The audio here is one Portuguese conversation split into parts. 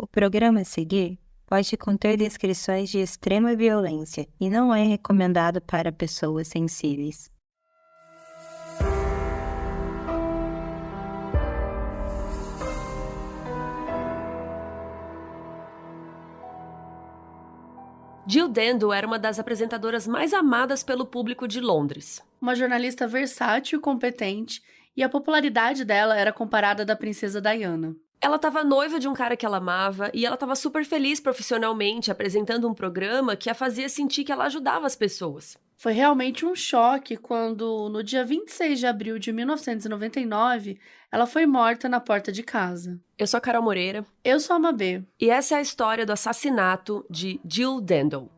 O programa a seguir pode conter descrições de extrema violência e não é recomendado para pessoas sensíveis. Jill Dando era uma das apresentadoras mais amadas pelo público de Londres. Uma jornalista versátil e competente, e a popularidade dela era comparada à da princesa Diana. Ela estava noiva de um cara que ela amava e ela estava super feliz profissionalmente apresentando um programa que a fazia sentir que ela ajudava as pessoas. Foi realmente um choque quando, no dia 26 de abril de 1999, ela foi morta na porta de casa. Eu sou a Carol Moreira. Eu sou a Mabê. E essa é a história do assassinato de Jill Dando.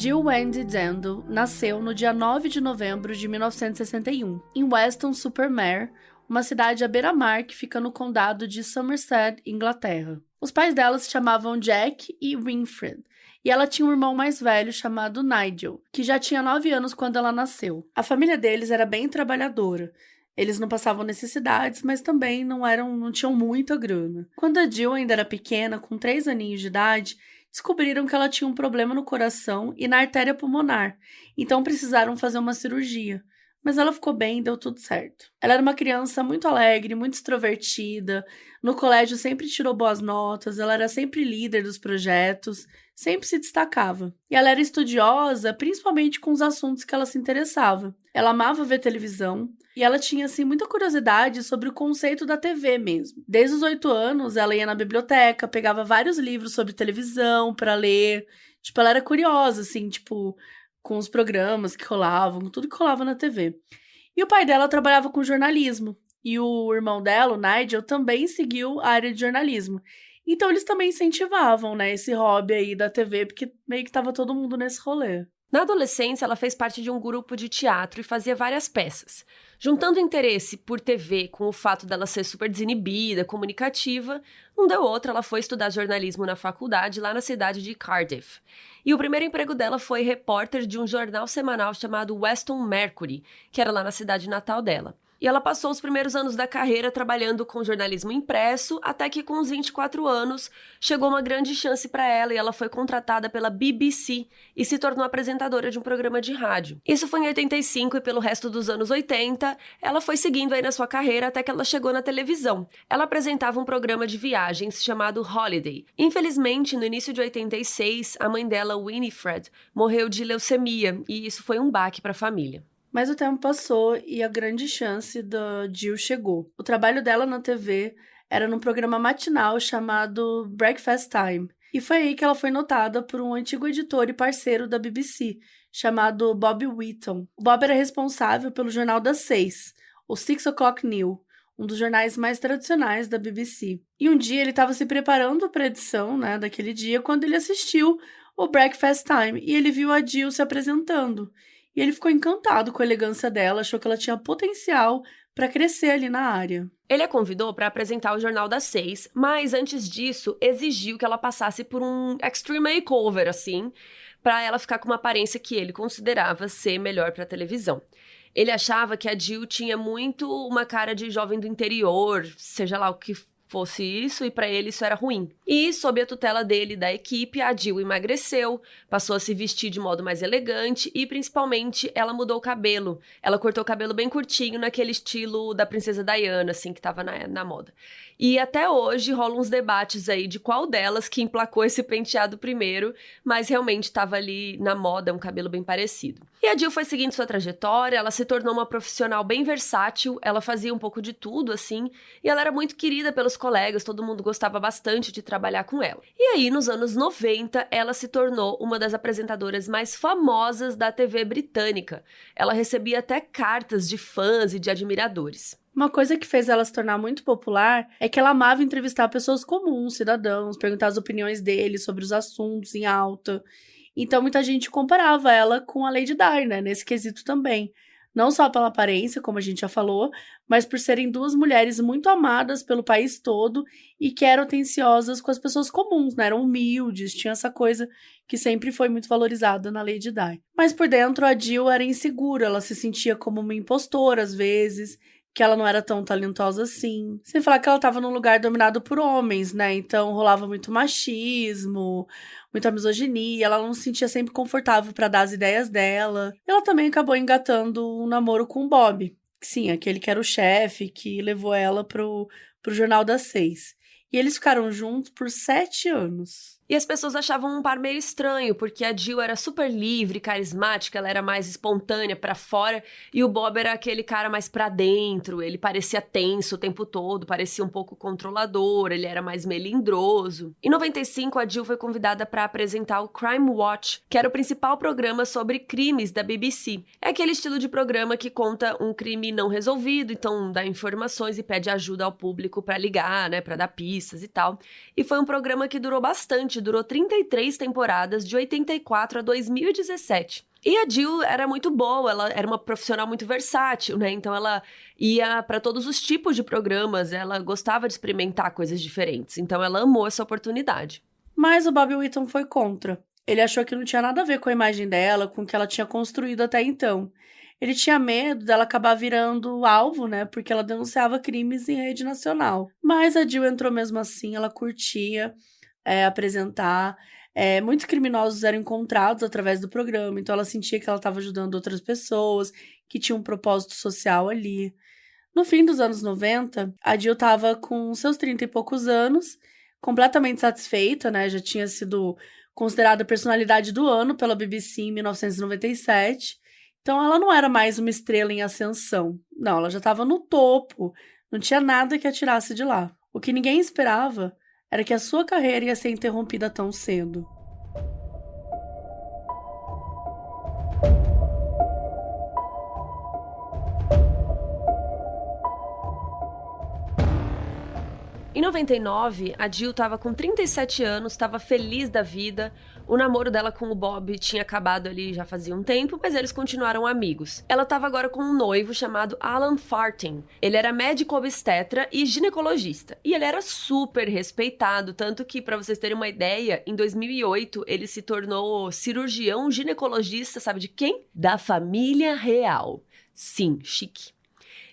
Jill Wendy Dando nasceu no dia 9 de novembro de 1961, em Weston-super-Mare, uma cidade à beira-mar que fica no condado de Somerset, Inglaterra. Os pais dela se chamavam Jack e Winfred, e ela tinha um irmão mais velho chamado Nigel, que já tinha 9 anos quando ela nasceu. A família deles era bem trabalhadora. Eles não passavam necessidades, mas também não tinham muita grana. Quando a Jill ainda era pequena, com 3 aninhos de idade, descobriram que ela tinha um problema no coração e na artéria pulmonar, então precisaram fazer uma cirurgia. Mas ela ficou bem e deu tudo certo. Ela era uma criança muito alegre, muito extrovertida, no colégio sempre tirou boas notas, ela era sempre líder dos projetos, sempre se destacava. E ela era estudiosa, principalmente com os assuntos que ela se interessava. Ela amava ver televisão e ela tinha, assim, muita curiosidade sobre o conceito da TV mesmo. Desde os 8 anos, ela ia na biblioteca, pegava vários livros sobre televisão para ler. Tipo, ela era curiosa, assim, tipo, com os programas que rolavam, com tudo que rolava na TV. E o pai dela trabalhava com jornalismo. E o irmão dela, o Nigel, também seguiu a área de jornalismo. Então eles também incentivavam, né, esse hobby aí da TV, porque meio que tava todo mundo nesse rolê. Na adolescência, ela fez parte de um grupo de teatro e fazia várias peças. Juntando interesse por TV com o fato dela ser super desinibida, comunicativa, não deu outra, ela foi estudar jornalismo na faculdade lá na cidade de Cardiff. E o primeiro emprego dela foi repórter de um jornal semanal chamado Weston Mercury, que era lá na cidade natal dela. E ela passou os primeiros anos da carreira trabalhando com jornalismo impresso, até que com os 24 anos chegou uma grande chance para ela e ela foi contratada pela BBC e se tornou apresentadora de um programa de rádio. Isso foi em 85 e pelo resto dos anos 80, ela foi seguindo aí na sua carreira até que ela chegou na televisão. Ela apresentava um programa de viagens chamado Holiday. Infelizmente, no início de 86, a mãe dela, Winifred, morreu de leucemia e isso foi um baque para a família. Mas o tempo passou e a grande chance da Jill chegou. O trabalho dela na TV era num programa matinal chamado Breakfast Time. E foi aí que ela foi notada por um antigo editor e parceiro da BBC, chamado Bob Whitton. O Bob era responsável pelo Jornal das 6, o Six O'Clock News, um dos jornais mais tradicionais da BBC. E um dia ele estava se preparando para a edição, né, daquele dia, quando ele assistiu o Breakfast Time e ele viu a Jill se apresentando. E ele ficou encantado com a elegância dela, achou que ela tinha potencial para crescer ali na área. Ele a convidou para apresentar o Jornal das 6, mas antes disso exigiu que ela passasse por um extreme makeover, assim, para ela ficar com uma aparência que ele considerava ser melhor para a televisão. Ele achava que a Jill tinha muito uma cara de jovem do interior, seja lá o que fosse isso, e para ele isso era ruim. E, sob a tutela dele e da equipe, a Jill emagreceu, passou a se vestir de modo mais elegante e, principalmente, ela mudou o cabelo. Ela cortou o cabelo bem curtinho, naquele estilo da princesa Diana, assim, que tava na moda. E até hoje rolam uns debates aí de qual delas que emplacou esse penteado primeiro, mas realmente estava ali na moda, um cabelo bem parecido. E a Jill foi seguindo sua trajetória, ela se tornou uma profissional bem versátil, ela fazia um pouco de tudo, assim, e ela era muito querida pelos colegas, todo mundo gostava bastante de trabalhar com ela. E aí, nos anos 90, ela se tornou uma das apresentadoras mais famosas da TV britânica. Ela recebia até cartas de fãs e de admiradores. Uma coisa que fez ela se tornar muito popular é que ela amava entrevistar pessoas comuns, cidadãos, perguntar as opiniões deles sobre os assuntos em alta. Então, muita gente comparava ela com a Lady Di, né, nesse quesito também. Não só pela aparência, como a gente já falou, mas por serem duas mulheres muito amadas pelo país todo e que eram atenciosas com as pessoas comuns, né? Eram humildes, tinha essa coisa que sempre foi muito valorizada na Lady Di. Mas por dentro a Jill era insegura, ela se sentia como uma impostora às vezes, que ela não era tão talentosa assim. Sem falar que ela estava num lugar dominado por homens, né? Então rolava muito machismo, muita misoginia, ela não se sentia sempre confortável para dar as ideias dela. Ela também acabou engatando um namoro com o Bob. Sim, aquele que era o chefe que levou ela pro Jornal das 6. E eles ficaram juntos por 7 anos. E as pessoas achavam um par meio estranho, porque a Jill era super livre, carismática, ela era mais espontânea pra fora, e o Bob era aquele cara mais pra dentro, ele parecia tenso o tempo todo, parecia um pouco controlador, ele era mais melindroso. Em 95, a Jill foi convidada pra apresentar o Crime Watch, que era o principal programa sobre crimes da BBC. É aquele estilo de programa que conta um crime não resolvido, então dá informações e pede ajuda ao público pra ligar, né, pra dar pistas e tal. E foi um programa que durou bastante, durou 33 temporadas, de 84 a 2017. E a Jill era muito boa, ela era uma profissional muito versátil, né? Então ela ia para todos os tipos de programas, ela gostava de experimentar coisas diferentes. Então ela amou essa oportunidade. Mas o Bob Whitton foi contra. Ele achou que não tinha nada a ver com a imagem dela, com o que ela tinha construído até então. Ele tinha medo dela acabar virando alvo, né? Porque ela denunciava crimes em rede nacional. Mas a Jill entrou mesmo assim, ela curtia apresentar. Muitos criminosos eram encontrados através do programa, então ela sentia que ela estava ajudando outras pessoas, que tinha um propósito social ali. No fim dos anos 90, a Jill estava com seus 30 e poucos anos, completamente satisfeita, né? Já tinha sido considerada a personalidade do ano pela BBC em 1997. Então ela não era mais uma estrela em ascensão. Não, ela já estava no topo. Não tinha nada que a tirasse de lá. O que ninguém esperava era que a sua carreira ia ser interrompida tão cedo. Em 99, a Jill estava com 37 anos, estava feliz da vida. O namoro dela com o Bob tinha acabado ali já fazia um tempo, mas eles continuaram amigos. Ela estava agora com um noivo chamado Alan Farthing. Ele era médico obstetra e ginecologista. E ele era super respeitado, tanto que, para vocês terem uma ideia, em 2008 ele se tornou cirurgião ginecologista, sabe de quem? Da família real. Sim, chique.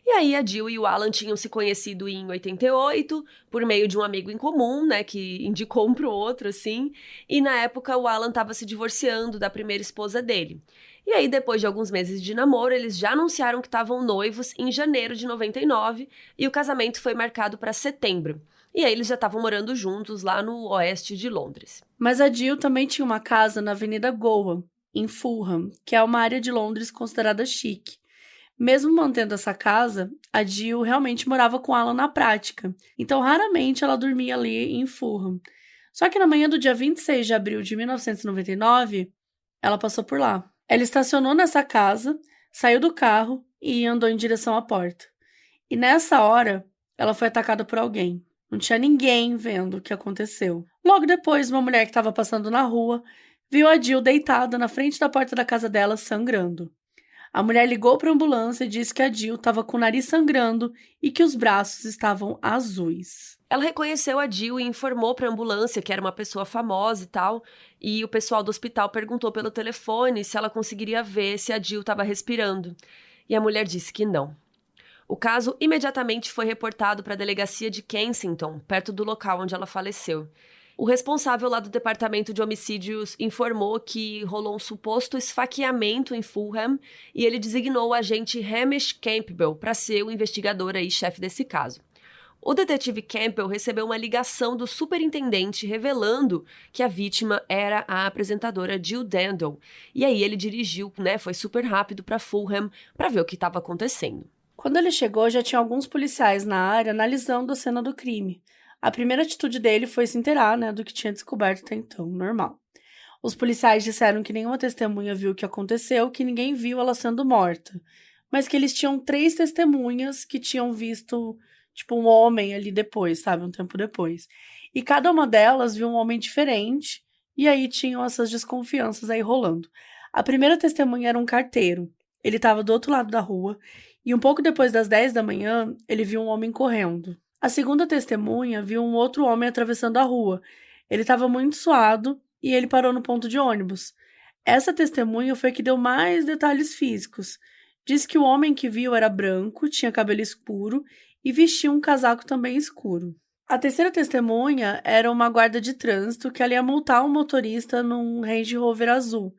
E aí a Jill e o Alan tinham se conhecido em 88, por meio de um amigo em comum, né, que indicou um pro outro, assim. E na época o Alan estava se divorciando da primeira esposa dele. E aí, depois de alguns meses de namoro, eles já anunciaram que estavam noivos em janeiro de 99, e o casamento foi marcado para setembro. E aí eles já estavam morando juntos lá no oeste de Londres. Mas a Jill também tinha uma casa na Avenida Goa, em Fulham, que é uma área de Londres considerada chique. Mesmo mantendo essa casa, a Jill realmente morava com Alan na prática, então raramente ela dormia ali em Fulham. Só que na manhã do dia 26 de abril de 1999, ela passou por lá. Ela estacionou nessa casa, saiu do carro e andou em direção à porta. E nessa hora, ela foi atacada por alguém. Não tinha ninguém vendo o que aconteceu. Logo depois, uma mulher que estava passando na rua viu a Jill deitada na frente da porta da casa dela, sangrando. A mulher ligou para a ambulância e disse que a Jill estava com o nariz sangrando e que os braços estavam azuis. Ela reconheceu a Jill e informou para a ambulância que era uma pessoa famosa e tal, e o pessoal do hospital perguntou pelo telefone se ela conseguiria ver se a Jill estava respirando. E a mulher disse que não. O caso imediatamente foi reportado para a delegacia de Kensington, perto do local onde ela faleceu. O responsável lá do departamento de homicídios informou que rolou um suposto esfaqueamento em Fulham e ele designou o agente Hamish Campbell para ser o investigador aí, chefe desse caso. O detetive Campbell recebeu uma ligação do superintendente revelando que a vítima era a apresentadora Jill Dendle. E aí ele dirigiu, foi super rápido para Fulham para ver o que estava acontecendo. Quando ele chegou, já tinha alguns policiais na área analisando a cena do crime. A primeira atitude dele foi se inteirar, do que tinha descoberto até então, normal. Os policiais disseram que nenhuma testemunha viu o que aconteceu, que ninguém viu ela sendo morta, mas que eles tinham 3 testemunhas que tinham visto, um homem ali depois, um tempo depois. E cada uma delas viu um homem diferente, e aí tinham essas desconfianças aí rolando. A primeira testemunha era um carteiro. Ele estava do outro lado da rua e um pouco depois das 10 da manhã, ele viu um homem correndo. A segunda testemunha viu um outro homem atravessando a rua. Ele estava muito suado e ele parou no ponto de ônibus. Essa testemunha foi a que deu mais detalhes físicos. Diz que o homem que viu era branco, tinha cabelo escuro e vestia um casaco também escuro. A terceira testemunha era uma guarda de trânsito que ela ia multar um motorista num Range Rover azul.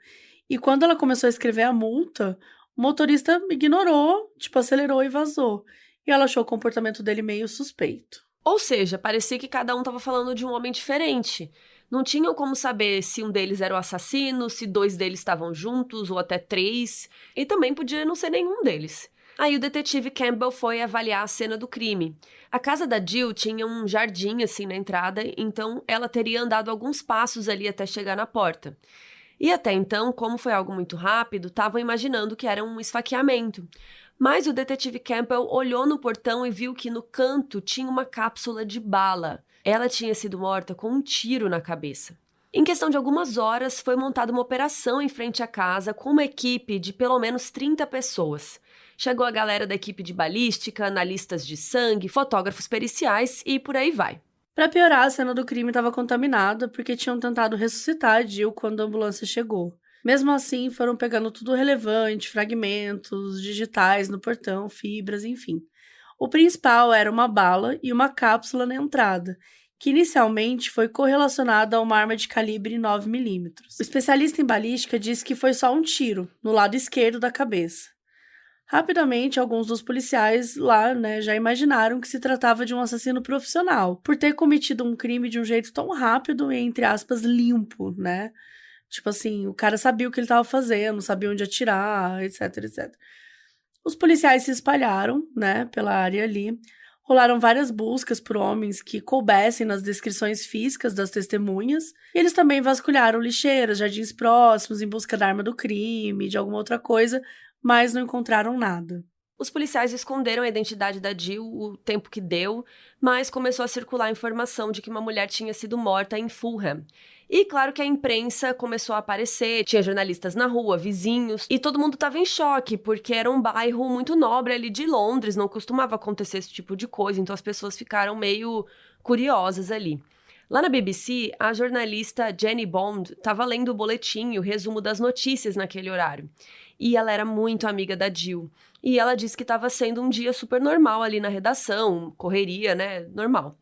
E quando ela começou a escrever a multa, o motorista ignorou, acelerou e vazou. E ela achou o comportamento dele meio suspeito. Ou seja, parecia que cada um estava falando de um homem diferente. Não tinham como saber se um deles era o assassino, se 2 deles estavam juntos, ou até 3. E também podia não ser nenhum deles. Aí o detetive Campbell foi avaliar a cena do crime. A casa da Jill tinha um jardim assim na entrada, então ela teria andado alguns passos ali até chegar na porta. E até então, como foi algo muito rápido, estavam imaginando que era um esfaqueamento. Mas o detetive Campbell olhou no portão e viu que no canto tinha uma cápsula de bala. Ela tinha sido morta com um tiro na cabeça. Em questão de algumas horas, foi montada uma operação em frente à casa com uma equipe de pelo menos 30 pessoas. Chegou a galera da equipe de balística, analistas de sangue, fotógrafos periciais e por aí vai. Para piorar, a cena do crime estava contaminada porque tinham tentado ressuscitar a Jill quando a ambulância chegou. Mesmo assim, foram pegando tudo relevante, fragmentos, digitais no portão, fibras, enfim. O principal era uma bala e uma cápsula na entrada, que inicialmente foi correlacionada a uma arma de calibre 9mm. O especialista em balística disse que foi só um tiro, no lado esquerdo da cabeça. Rapidamente, alguns dos policiais lá, já imaginaram que se tratava de um assassino profissional, por ter cometido um crime de um jeito tão rápido e, entre aspas, limpo, o cara sabia o que ele estava fazendo, sabia onde atirar, etc, etc. Os policiais se espalharam, pela área ali, rolaram várias buscas por homens que coubessem nas descrições físicas das testemunhas, e eles também vasculharam lixeiras, jardins próximos, em busca da arma do crime, de alguma outra coisa, mas não encontraram nada. Os policiais esconderam a identidade da Jill o tempo que deu, mas começou a circular a informação de que uma mulher tinha sido morta em Fulham. E claro que a imprensa começou a aparecer, tinha jornalistas na rua, vizinhos, e todo mundo estava em choque, porque era um bairro muito nobre ali de Londres, não costumava acontecer esse tipo de coisa, então as pessoas ficaram meio curiosas ali. Lá na BBC, a jornalista Jenny Bond estava lendo o boletim e o resumo das notícias naquele horário. E ela era muito amiga da Jill. E ela disse que estava sendo um dia super normal ali na redação, correria, normal.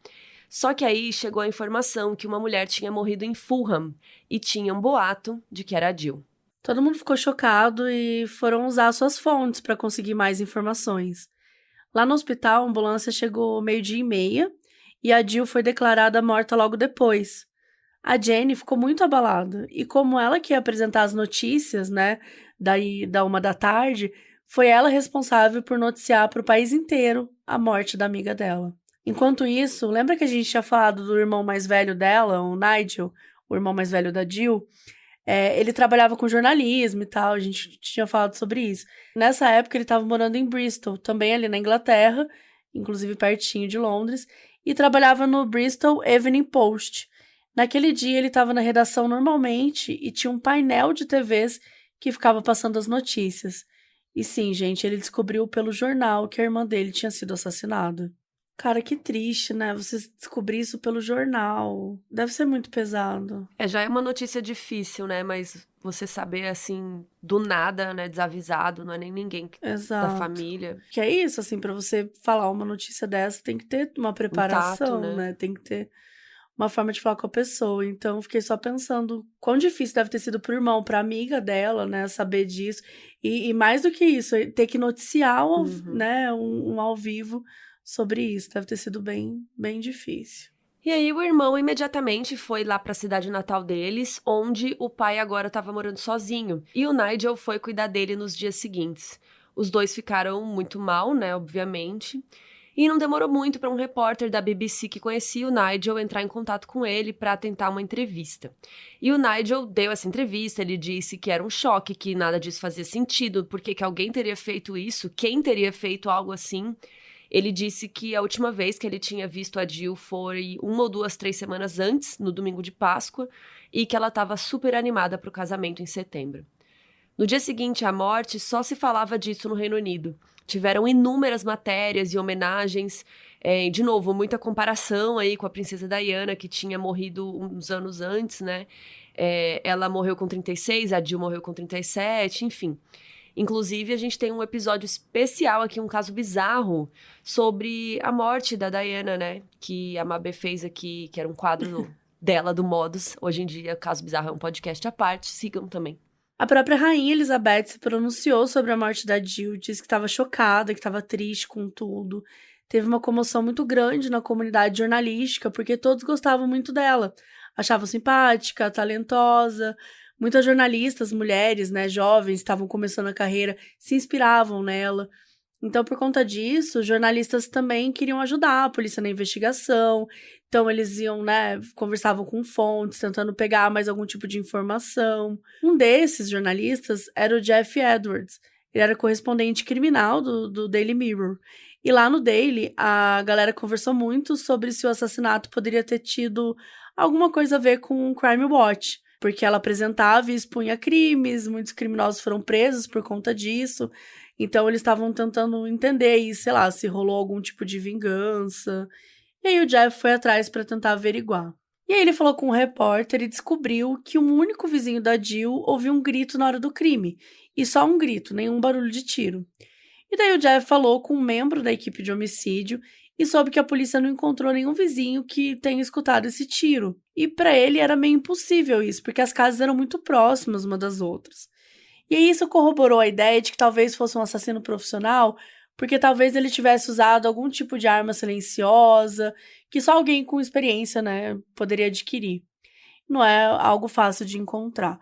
Só que aí chegou a informação que uma mulher tinha morrido em Fulham e tinha um boato de que era a Jill. Todo mundo ficou chocado e foram usar suas fontes para conseguir mais informações. Lá no hospital, a ambulância chegou 12:30 e a Jill foi declarada morta logo depois. A Jenny ficou muito abalada e como ela que ia apresentar as notícias, daí da 1 da tarde, foi ela responsável por noticiar para o país inteiro a morte da amiga dela. Enquanto isso, lembra que a gente tinha falado do irmão mais velho dela, o Nigel, o irmão mais velho da Jill? Ele trabalhava com jornalismo e tal, a gente tinha falado sobre isso. Nessa época ele estava morando em Bristol, também ali na Inglaterra, inclusive pertinho de Londres, e trabalhava no Bristol Evening Post. Naquele dia ele estava na redação normalmente e tinha um painel de TVs que ficava passando as notícias. E sim, gente, ele descobriu pelo jornal que a irmã dele tinha sido assassinada. Cara, que triste, Você descobrir isso pelo jornal. Deve ser muito pesado. Já é uma notícia difícil, Mas você saber, assim, do nada, desavisado, não é nem ninguém Exato. da família. Que é isso, assim, pra você falar uma notícia dessa, tem que ter uma preparação, tato, Tem que ter uma forma de falar com a pessoa. Então, fiquei só pensando quão difícil deve ter sido pro irmão, pra amiga dela, saber disso. E mais do que isso, ter que noticiar, um ao vivo sobre isso. Deve ter sido bem, bem difícil. E aí o irmão imediatamente foi lá para a cidade natal deles, onde o pai agora estava morando sozinho. E o Nigel foi cuidar dele nos dias seguintes. Os dois ficaram muito mal, obviamente. E não demorou muito para um repórter da BBC que conhecia o Nigel entrar em contato com ele para tentar uma entrevista. E o Nigel deu essa entrevista, ele disse que era um choque, que nada disso fazia sentido, porque que alguém teria feito isso, quem teria feito algo assim. Ele disse que a última vez que ele tinha visto a Jill foi 1 ou 2, 3 semanas antes, no domingo de Páscoa, e que ela estava super animada para o casamento em setembro. No dia seguinte à morte, só se falava disso no Reino Unido. Tiveram inúmeras matérias e homenagens, de novo, muita comparação aí com a princesa Diana, que tinha morrido uns anos antes, né? Ela morreu com 36, a Jill morreu com 37, enfim. Inclusive, a gente tem um episódio especial aqui, um caso bizarro, sobre a morte da Diana, né? Que a Mabê fez aqui, que era um quadro dela, do Modus. Hoje em dia, Caso Bizarro é um podcast à parte, sigam também. A própria rainha Elizabeth se pronunciou sobre a morte da Jill, disse que estava chocada, que estava triste com tudo. Teve uma comoção muito grande na comunidade jornalística, porque todos gostavam muito dela. Achavam simpática, talentosa. Muitas jornalistas, mulheres, né, jovens, estavam começando a carreira, se inspiravam nela. Então, por conta disso, os jornalistas também queriam ajudar a polícia na investigação. Então, eles iam, né, conversavam com fontes, tentando pegar mais algum tipo de informação. Um desses jornalistas era o Jeff Edwards. Ele era correspondente criminal do Daily Mirror. E lá no Daily, a galera conversou muito sobre se o assassinato poderia ter tido alguma coisa a ver com o Crime Watch, porque ela apresentava e expunha crimes, muitos criminosos foram presos por conta disso. Então, eles estavam tentando entender aí, sei lá, se rolou algum tipo de vingança. E aí o Jeff foi atrás para tentar averiguar. E aí ele falou com um repórter e descobriu que um único vizinho da Jill ouviu um grito na hora do crime. E só um grito, nenhum barulho de tiro. E daí o Jeff falou com um membro da equipe de homicídio e soube que a polícia não encontrou nenhum vizinho que tenha escutado esse tiro. E para ele era meio impossível isso, porque as casas eram muito próximas uma das outras. E aí isso corroborou a ideia de que talvez fosse um assassino profissional, porque talvez ele tivesse usado algum tipo de arma silenciosa, que só alguém com experiência, né, poderia adquirir. Não é algo fácil de encontrar.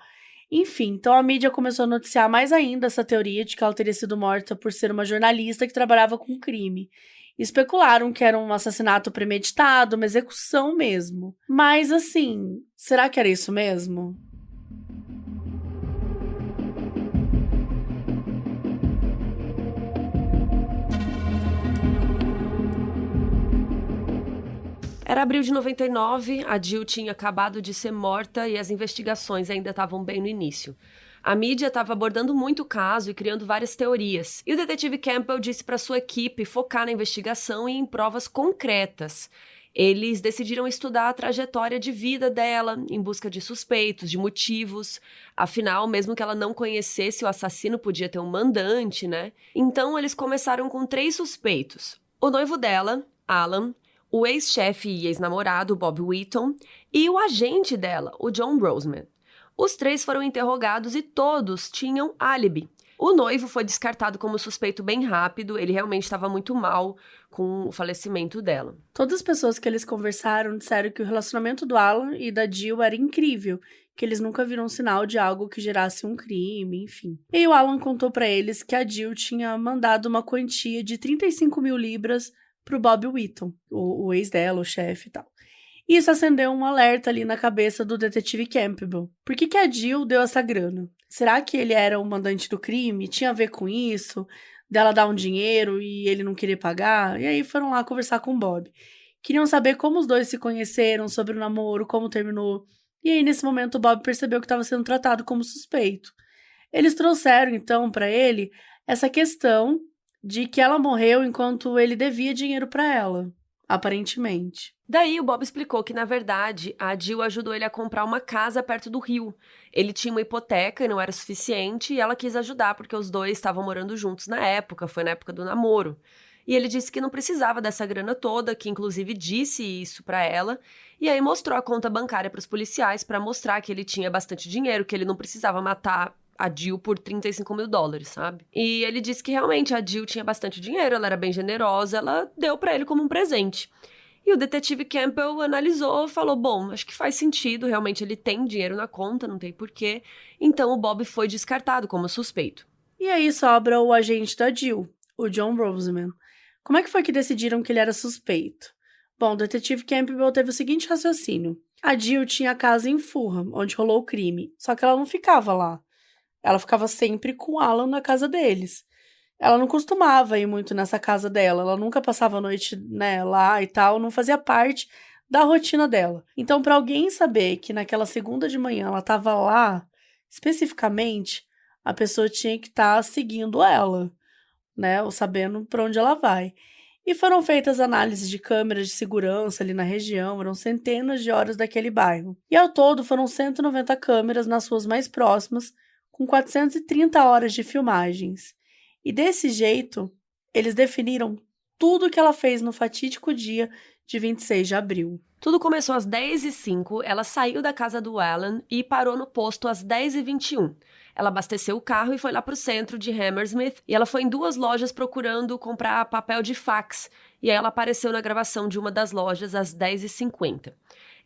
Enfim, então a mídia começou a noticiar mais ainda essa teoria de que ela teria sido morta por ser uma jornalista que trabalhava com crime. Especularam que era um assassinato premeditado, uma execução mesmo. Mas assim, será que era isso mesmo? Era abril de 99, a Jill tinha acabado de ser morta e as investigações ainda estavam bem no início. A mídia estava abordando muito o caso e criando várias teorias. E o detetive Campbell disse para sua equipe focar na investigação e em provas concretas. Eles decidiram estudar a trajetória de vida dela, em busca de suspeitos, de motivos. Afinal, mesmo que ela não conhecesse o assassino, podia ter um mandante, né? Então, eles começaram com 3 suspeitos. O noivo dela, Alan, o ex-chefe e ex-namorado, Bob Wheaton, e o agente dela, o John Roseman. Os 3 foram interrogados e todos tinham álibi. O noivo foi descartado como suspeito bem rápido, ele realmente estava muito mal com o falecimento dela. Todas as pessoas que eles conversaram disseram que o relacionamento do Alan e da Jill era incrível, que eles nunca viram sinal de algo que gerasse um crime, enfim. E o Alan contou para eles que a Jill tinha mandado uma quantia de 35 mil libras pro Bob Wheaton, o ex dela, o chefe e tal. E isso acendeu um alerta ali na cabeça do detetive Campbell. Por que a Jill deu essa grana? Será que ele era o mandante do crime? Tinha a ver com isso? Dela dar um dinheiro e ele não querer pagar? E aí foram lá conversar com o Bob. Queriam saber como os dois se conheceram, sobre o namoro, como terminou. E aí, nesse momento, o Bob percebeu que estava sendo tratado como suspeito. Eles trouxeram, então, para ele essa questão de que ela morreu enquanto ele devia dinheiro para ela, aparentemente. Daí o Bob explicou que, na verdade, a Jill ajudou ele a comprar uma casa perto do rio. Ele tinha uma hipoteca e não era suficiente, e ela quis ajudar porque os dois estavam morando juntos na época, foi na época do namoro. E ele disse que não precisava dessa grana toda, que inclusive disse isso pra ela, e aí mostrou a conta bancária pros policiais pra mostrar que ele tinha bastante dinheiro, que ele não precisava matar a Jill por 35 mil dólares, sabe? E ele disse que realmente a Jill tinha bastante dinheiro, ela era bem generosa, ela deu pra ele como um presente. E o detetive Campbell analisou, falou, bom, acho que faz sentido, realmente ele tem dinheiro na conta, não tem porquê. Então o Bob foi descartado como suspeito. E aí sobra o agente da Jill, o John Roseman. Como é que foi que decidiram que ele era suspeito? Bom, o detetive Campbell teve o seguinte raciocínio. A Jill tinha a casa em Fulham, onde rolou o crime, só que ela não ficava lá. Ela ficava sempre com Alan na casa deles. Ela não costumava ir muito nessa casa dela, ela nunca passava a noite, né, lá e tal, não fazia parte da rotina dela. Então, para alguém saber que naquela segunda de manhã ela estava lá, especificamente, a pessoa tinha que estar seguindo ela, né? Ou sabendo para onde ela vai. E foram feitas análises de câmeras de segurança ali na região, eram centenas de horas daquele bairro. E ao todo foram 190 câmeras nas ruas mais próximas, com 430 horas de filmagens. E desse jeito, eles definiram tudo o que ela fez no fatídico dia de 26 de abril. Tudo começou às 10h05, ela saiu da casa do Alan e parou no posto às 10h21. Ela abasteceu o carro e foi lá para o centro de Hammersmith, e ela foi em 2 lojas procurando comprar papel de fax, e aí ela apareceu na gravação de uma das lojas às 10h50.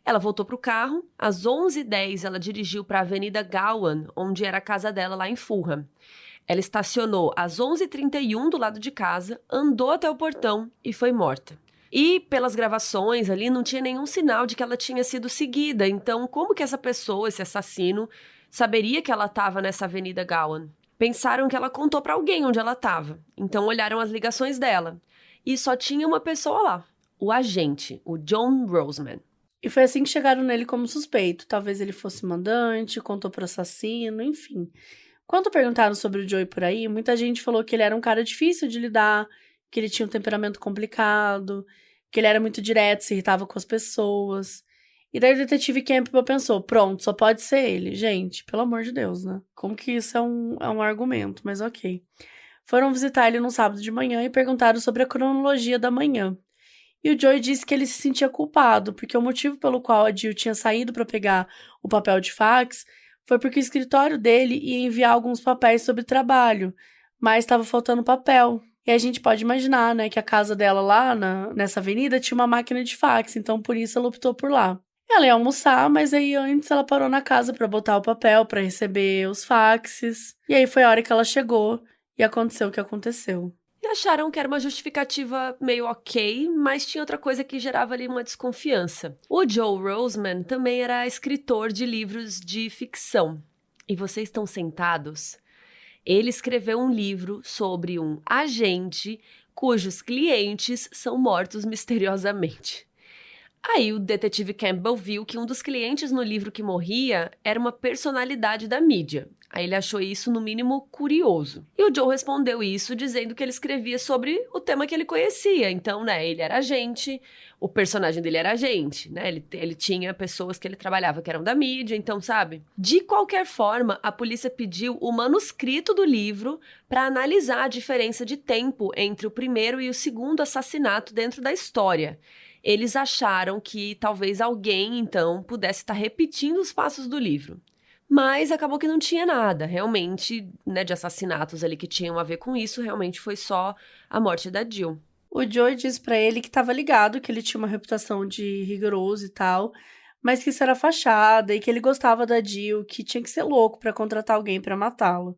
Ela voltou para o carro, às 11h10 ela dirigiu para a Avenida Gowan, onde era a casa dela lá em Fulham. Ela estacionou às 11h31 do lado de casa, andou até o portão e foi morta. E pelas gravações ali não tinha nenhum sinal de que ela tinha sido seguida, então como que essa pessoa, esse assassino, saberia que ela estava nessa Avenida Gowan? Pensaram que ela contou para alguém onde ela estava, então olharam as ligações dela. E só tinha uma pessoa lá, o agente, o John Roseman. E foi assim que chegaram nele como suspeito. Talvez ele fosse mandante, contou pro assassino, enfim. Quando perguntaram sobre o Joey por aí, muita gente falou que ele era um cara difícil de lidar, que ele tinha um temperamento complicado, que ele era muito direto, se irritava com as pessoas. E daí o detetive Campbell pensou, pronto, só pode ser ele. Gente, pelo amor de Deus, né? Como que isso é um argumento, mas ok. Foram visitar ele no sábado de manhã e perguntaram sobre a cronologia da manhã. E o Joey disse que ele se sentia culpado, porque o motivo pelo qual a Jill tinha saído para pegar o papel de fax foi porque o escritório dele ia enviar alguns papéis sobre trabalho, mas estava faltando papel. E a gente pode imaginar, né, que a casa dela lá nessa avenida tinha uma máquina de fax, então por isso ela optou por lá. Ela ia almoçar, mas aí antes ela parou na casa para botar o papel, para receber os faxes. E aí foi a hora que ela chegou e aconteceu o que aconteceu. E acharam que era uma justificativa meio ok, mas tinha outra coisa que gerava ali uma desconfiança. O Joe Roseman também era escritor de livros de ficção. E vocês estão sentados? Ele escreveu um livro sobre um agente cujos clientes são mortos misteriosamente. Aí o detetive Campbell viu que um dos clientes no livro que morria era uma personalidade da mídia. Aí ele achou isso, no mínimo, curioso. E o Joe respondeu isso dizendo que ele escrevia sobre o tema que ele conhecia. Então, né, ele era agente, o personagem dele era agente, né? Ele tinha pessoas que ele trabalhava que eram da mídia, então, sabe? De qualquer forma, a polícia pediu o manuscrito do livro para analisar a diferença de tempo entre o primeiro e o segundo assassinato dentro da história. Eles acharam que talvez alguém, então, pudesse estar repetindo os passos do livro. Mas acabou que não tinha nada, realmente, né, de assassinatos ali que tinham a ver com isso, realmente foi só a morte da Jill. O Joey disse pra ele que estava ligado, que ele tinha uma reputação de rigoroso e tal, mas que isso era fachada e que ele gostava da Jill, que tinha que ser louco pra contratar alguém pra matá-lo.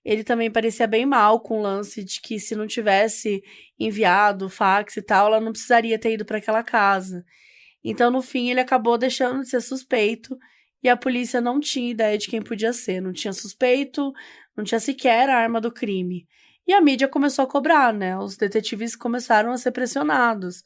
Ele também parecia bem mal com o lance de que se não tivesse enviado fax e tal, ela não precisaria ter ido para aquela casa. Então, no fim, ele acabou deixando de ser suspeito e a polícia não tinha ideia de quem podia ser. Não tinha suspeito, não tinha sequer a arma do crime. E a mídia começou a cobrar, né? Os detetives começaram a ser pressionados.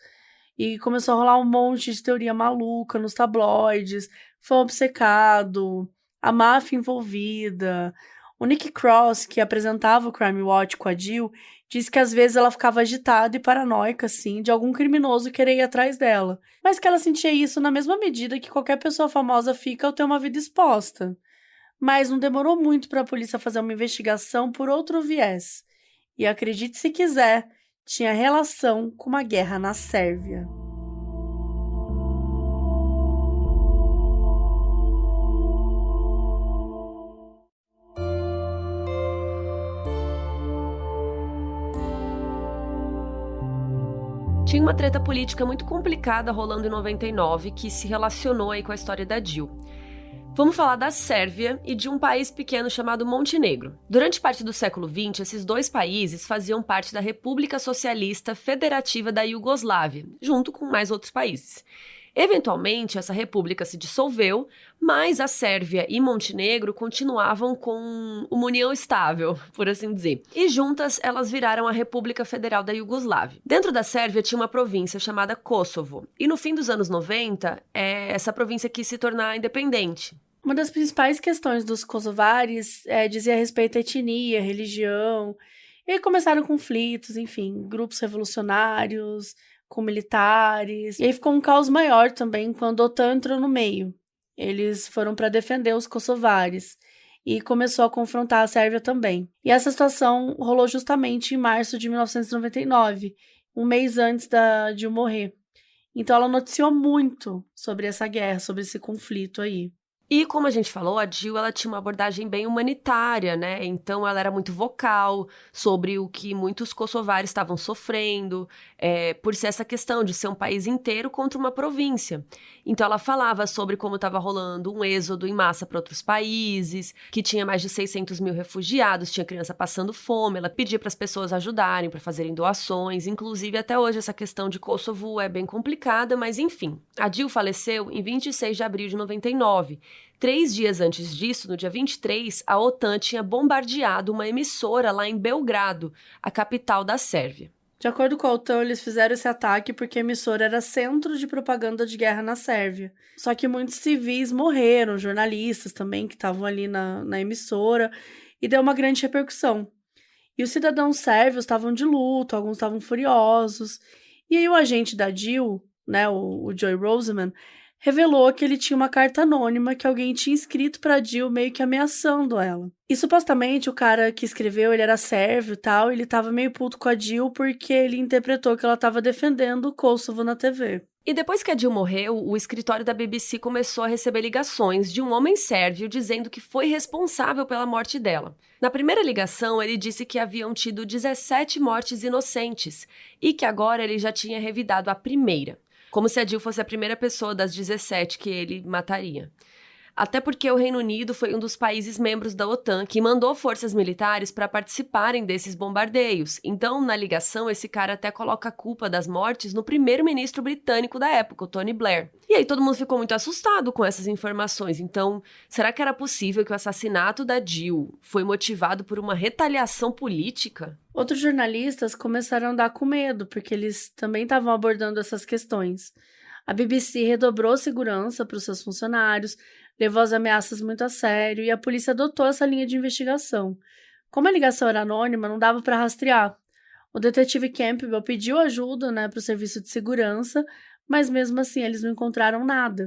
E começou a rolar um monte de teoria maluca nos tabloides, fã obcecado, a máfia envolvida. O Nick Cross, que apresentava o Crime Watch com a Jill, disse que às vezes ela ficava agitada e paranoica, assim, de algum criminoso querer ir atrás dela. Mas que ela sentia isso na mesma medida que qualquer pessoa famosa fica ao ter uma vida exposta. Mas não demorou muito para a polícia fazer uma investigação por outro viés. E acredite se quiser, tinha relação com uma guerra na Sérvia. Tinha uma treta política muito complicada rolando em 99 que se relacionou aí com a história da Jill. Vamos falar da Sérvia e de um país pequeno chamado Montenegro. Durante parte do século XX, esses dois países faziam parte da República Socialista Federativa da Iugoslávia, junto com mais outros países. Eventualmente, essa república se dissolveu, mas a Sérvia e Montenegro continuavam com uma união estável, por assim dizer. E juntas, elas viraram a República Federal da Iugoslávia. Dentro da Sérvia tinha uma província chamada Kosovo. E no fim dos anos 90, essa província quis se tornar independente. Uma das principais questões dos kosovares dizia respeito à etnia, religião, e aí começaram conflitos, enfim, grupos revolucionários com militares, e aí ficou um caos maior também quando a OTAN entrou no meio. Eles foram para defender os kosovares e começou a confrontar a Sérvia também. E essa situação rolou justamente em março de 1999, um mês antes da Jill morrer. Então ela noticiou muito sobre essa guerra, sobre esse conflito aí. E como a gente falou, a Jill ela tinha uma abordagem bem humanitária, né? Então ela era muito vocal sobre o que muitos kosovares estavam sofrendo, por ser essa questão de ser um país inteiro contra uma província. Então ela falava sobre como estava rolando um êxodo em massa para outros países, que tinha mais de 600 mil refugiados, tinha criança passando fome. Ela pedia para as pessoas ajudarem, para fazerem doações. Inclusive, até hoje, essa questão de Kosovo é bem complicada, mas enfim. A Jill faleceu em 26 de abril de 99. 3 dias antes disso, no dia 23, a OTAN tinha bombardeado uma emissora lá em Belgrado, a capital da Sérvia. De acordo com a OTAN, eles fizeram esse ataque porque a emissora era centro de propaganda de guerra na Sérvia. Só que muitos civis morreram, jornalistas também que estavam ali na emissora, e deu uma grande repercussão. E os cidadãos sérvios estavam de luto, alguns estavam furiosos. E aí o agente da Jill, né, o Joy Roseman, revelou que ele tinha uma carta anônima que alguém tinha escrito para Jill meio que ameaçando ela. E supostamente o cara que escreveu, ele era sérvio e tal, e ele tava meio puto com a Jill porque ele interpretou que ela tava defendendo o Kosovo na TV. E depois que a Jill morreu, o escritório da BBC começou a receber ligações de um homem sérvio dizendo que foi responsável pela morte dela. Na primeira ligação, ele disse que haviam tido 17 mortes inocentes e que agora ele já tinha revidado a primeira. Como se a Jill fosse a primeira pessoa das 17 que ele mataria. Até porque o Reino Unido foi um dos países membros da OTAN que mandou forças militares para participarem desses bombardeios. Então, na ligação, esse cara até coloca a culpa das mortes no primeiro-ministro britânico da época, o Tony Blair. E aí todo mundo ficou muito assustado com essas informações. Então, será que era possível que o assassinato da Jill foi motivado por uma retaliação política? Outros jornalistas começaram a andar com medo, porque eles também estavam abordando essas questões. A BBC redobrou segurança para os seus funcionários, levou as ameaças muito a sério e a polícia adotou essa linha de investigação. Como a ligação era anônima, não dava para rastrear. O detetive Campbell pediu ajuda, para o serviço de segurança, mas mesmo assim eles não encontraram nada.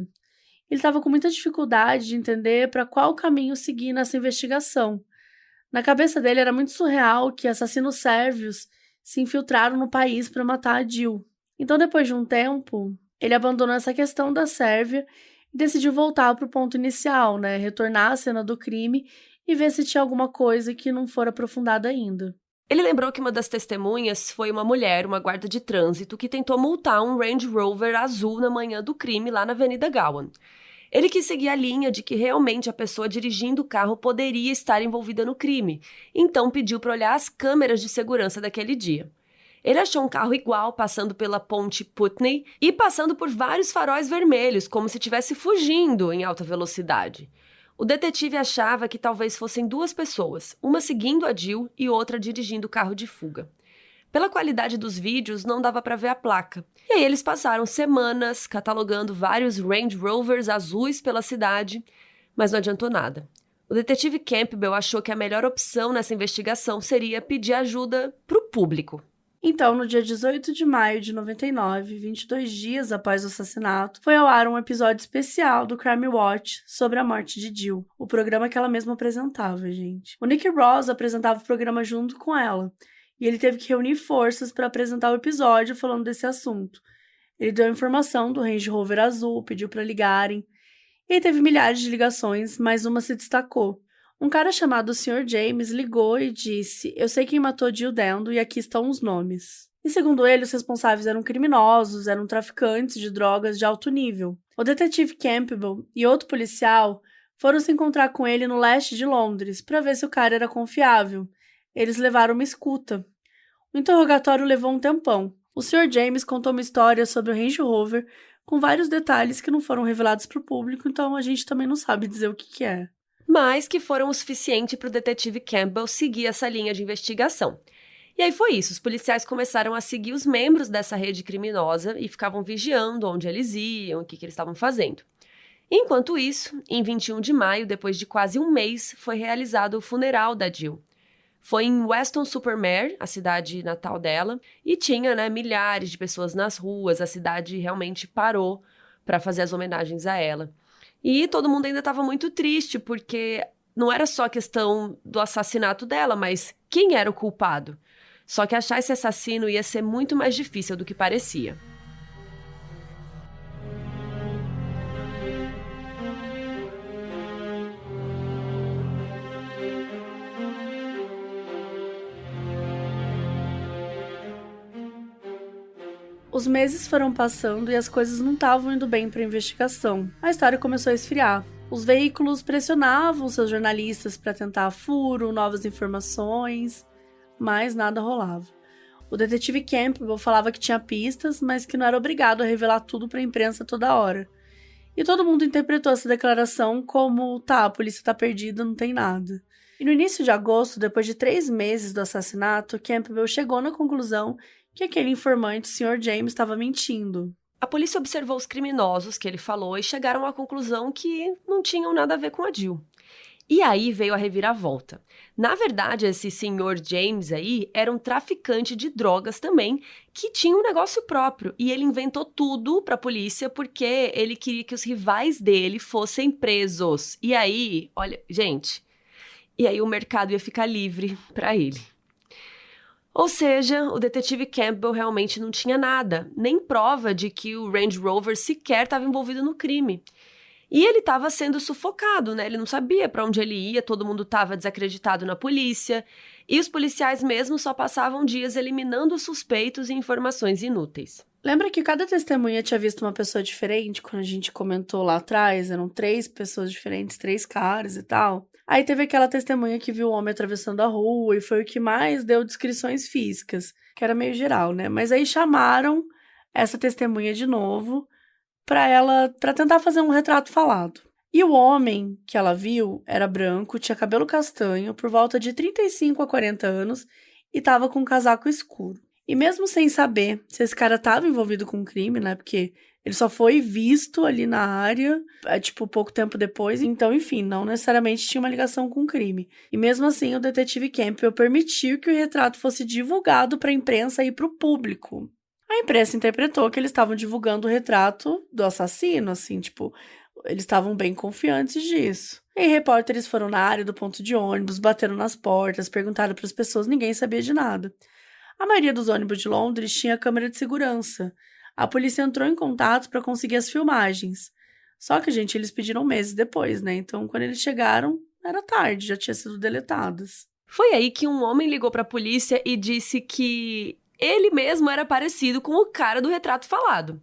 Ele estava com muita dificuldade de entender para qual caminho seguir nessa investigação. Na cabeça dele era muito surreal que assassinos sérvios se infiltraram no país para matar a Jill. Então, depois de um tempo, ele abandonou essa questão da Sérvia e decidiu voltar para o ponto inicial, retornar à cena do crime e ver se tinha alguma coisa que não for aprofundada ainda. Ele lembrou que uma das testemunhas foi uma mulher, uma guarda de trânsito, que tentou multar um Range Rover azul na manhã do crime lá na Avenida Gowan. Ele quis seguir a linha de que realmente a pessoa dirigindo o carro poderia estar envolvida no crime, então pediu para olhar as câmeras de segurança daquele dia. Ele achou um carro igual passando pela ponte Putney e passando por vários faróis vermelhos, como se estivesse fugindo em alta velocidade. O detetive achava que talvez fossem 2 pessoas, uma seguindo a Jill e outra dirigindo o carro de fuga. Pela qualidade dos vídeos, não dava para ver a placa. E aí eles passaram semanas catalogando vários Range Rovers azuis pela cidade, mas não adiantou nada. O detetive Campbell achou que a melhor opção nessa investigação seria pedir ajuda para o público. Então, no dia 18 de maio de 99, 22 dias após o assassinato, foi ao ar um episódio especial do Crime Watch sobre a morte de Jill, o programa que ela mesma apresentava, gente. O Nick Ross apresentava o programa junto com ela, e ele teve que reunir forças para apresentar o episódio falando desse assunto. Ele deu a informação do Range Rover azul, pediu para ligarem, e aí teve milhares de ligações, mas uma se destacou. Um cara chamado Sr. James ligou e disse: "Eu sei quem matou Jill Dando e aqui estão os nomes." E segundo ele, os responsáveis eram criminosos, eram traficantes de drogas de alto nível. O detetive Campbell e outro policial foram se encontrar com ele no leste de Londres para ver se o cara era confiável. Eles levaram uma escuta. O interrogatório levou um tempão. O Sr. James contou uma história sobre o Range Rover com vários detalhes que não foram revelados para o público, então a gente também não sabe dizer o que é. Mas que foram o suficiente para o detetive Campbell seguir essa linha de investigação. E aí foi isso, os policiais começaram a seguir os membros dessa rede criminosa e ficavam vigiando onde eles iam, o que eles estavam fazendo. Enquanto isso, em 21 de maio, depois de quase um mês, foi realizado o funeral da Jill. Foi em Weston-super-Mare, a cidade natal dela, e tinha, milhares de pessoas nas ruas, a cidade realmente parou para fazer as homenagens a ela. E todo mundo ainda estava muito triste, porque não era só a questão do assassinato dela, mas quem era o culpado? Só que achar esse assassino ia ser muito mais difícil do que parecia. Os meses foram passando e as coisas não estavam indo bem para a investigação. A história começou a esfriar. Os veículos pressionavam seus jornalistas para tentar furo, novas informações, mas nada rolava. O detetive Campbell falava que tinha pistas, mas que não era obrigado a revelar tudo para a imprensa toda hora. E todo mundo interpretou essa declaração como, a polícia tá perdida, não tem nada. E no início de agosto, depois de 3 meses do assassinato, Campbell chegou na conclusão que aquele informante, o Sr. James, estava mentindo. A polícia observou os criminosos que ele falou e chegaram à conclusão que não tinham nada a ver com a Jill. E aí veio a reviravolta. Na verdade, esse Sr. James aí era um traficante de drogas também, que tinha um negócio próprio. E ele inventou tudo pra polícia porque ele queria que os rivais dele fossem presos. E aí, olha, gente, e aí o mercado ia ficar livre pra ele. Ou seja, o detetive Campbell realmente não tinha nada, nem prova de que o Range Rover sequer estava envolvido no crime. E ele estava sendo sufocado, né? Ele não sabia para onde ele ia, todo mundo estava desacreditado na polícia, e os policiais mesmo só passavam dias eliminando suspeitos e informações inúteis. Lembra que cada testemunha tinha visto uma pessoa diferente quando a gente comentou lá atrás? Eram 3 pessoas diferentes, 3 caras e tal. Aí teve aquela testemunha que viu o homem atravessando a rua e foi o que mais deu descrições físicas, que era meio geral, né? Mas aí chamaram essa testemunha de novo para tentar fazer um retrato falado. E o homem que ela viu era branco, tinha cabelo castanho, por volta de 35 a 40 anos e estava com um casaco escuro. E mesmo sem saber se esse cara estava envolvido com um crime, né? Porque ele só foi visto ali na área, pouco tempo depois. Então, enfim, não necessariamente tinha uma ligação com o crime. E mesmo assim, o detetive Campbell permitiu que o retrato fosse divulgado para a imprensa e para o público. A imprensa interpretou que eles estavam divulgando o retrato do assassino, assim, eles estavam bem confiantes disso. E repórteres foram na área do ponto de ônibus, bateram nas portas, perguntaram para as pessoas, ninguém sabia de nada. A maioria dos ônibus de Londres tinha câmera de segurança. A polícia entrou em contato para conseguir as filmagens. Só que, gente, eles pediram meses depois, né? Então, quando eles chegaram, era tarde, já tinha sido deletadas. Foi aí que um homem ligou para a polícia e disse que ele mesmo era parecido com o cara do retrato falado.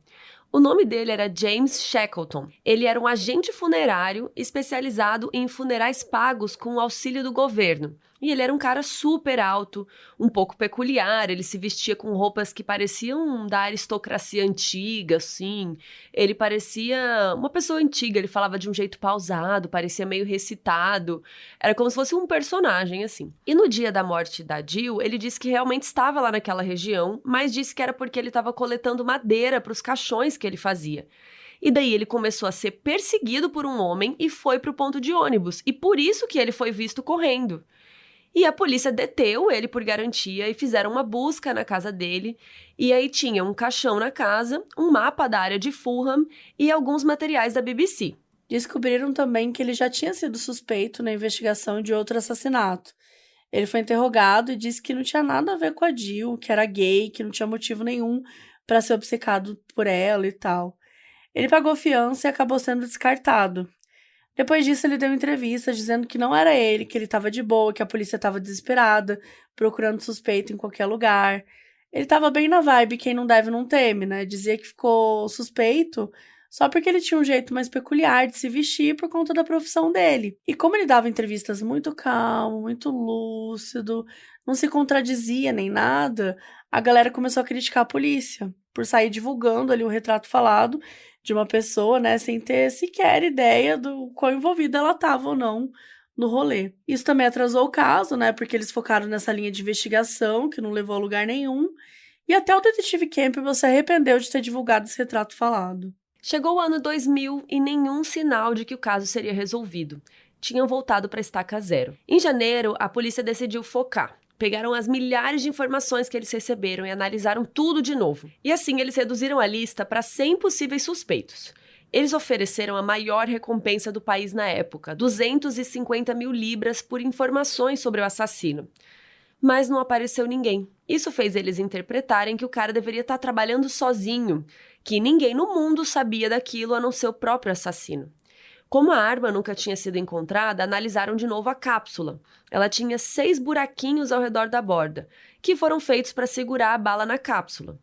O nome dele era James Shackleton. Ele era um agente funerário especializado em funerais pagos com o auxílio do governo. E ele era um cara super alto, um pouco peculiar, ele se vestia com roupas que pareciam da aristocracia antiga, assim. Ele parecia uma pessoa antiga, ele falava de um jeito pausado, parecia meio recitado. Era como se fosse um personagem, assim. E no dia da morte da Jill, ele disse que realmente estava lá naquela região, mas disse que era porque ele estava coletando madeira para os caixões que ele fazia. E daí ele começou a ser perseguido por um homem e foi para o ponto de ônibus. E por isso que ele foi visto correndo. E a polícia deteu ele por garantia e fizeram uma busca na casa dele. E aí tinha um caixão na casa, um mapa da área de Fulham e alguns materiais da BBC. Descobriram também que ele já tinha sido suspeito na investigação de outro assassinato. Ele foi interrogado e disse que não tinha nada a ver com a Jill, que era gay, que não tinha motivo nenhum para ser obcecado por ela e tal. Ele pagou fiança e acabou sendo descartado. Depois disso, ele deu entrevistas dizendo que não era ele, que ele estava de boa, que a polícia estava desesperada, procurando suspeito em qualquer lugar. Ele estava bem na vibe, quem não deve não teme, né? Dizia que ficou suspeito só porque ele tinha um jeito mais peculiar de se vestir por conta da profissão dele. E como ele dava entrevistas muito calmo, muito lúcido, não se contradizia nem nada, a galera começou a criticar a polícia por sair divulgando ali o retrato falado de uma pessoa, né, sem ter sequer ideia do quão envolvida ela estava ou não no rolê. Isso também atrasou o caso, né, porque eles focaram nessa linha de investigação, que não levou a lugar nenhum, e até o detetive Campbell se arrependeu de ter divulgado esse retrato falado. Chegou o ano 2000 e nenhum sinal de que o caso seria resolvido. Tinham voltado para a estaca zero. Em janeiro, a polícia decidiu focar. Pegaram as milhares de informações que eles receberam e analisaram tudo de novo. E assim, eles reduziram a lista para 100 possíveis suspeitos. Eles ofereceram a maior recompensa do país na época, 250 mil libras por informações sobre o assassino. Mas não apareceu ninguém. Isso fez eles interpretarem que o cara deveria estar trabalhando sozinho, que ninguém no mundo sabia daquilo a não ser o próprio assassino. Como a arma nunca tinha sido encontrada, analisaram de novo a cápsula. Ela tinha 6 buraquinhos ao redor da borda, que foram feitos para segurar a bala na cápsula.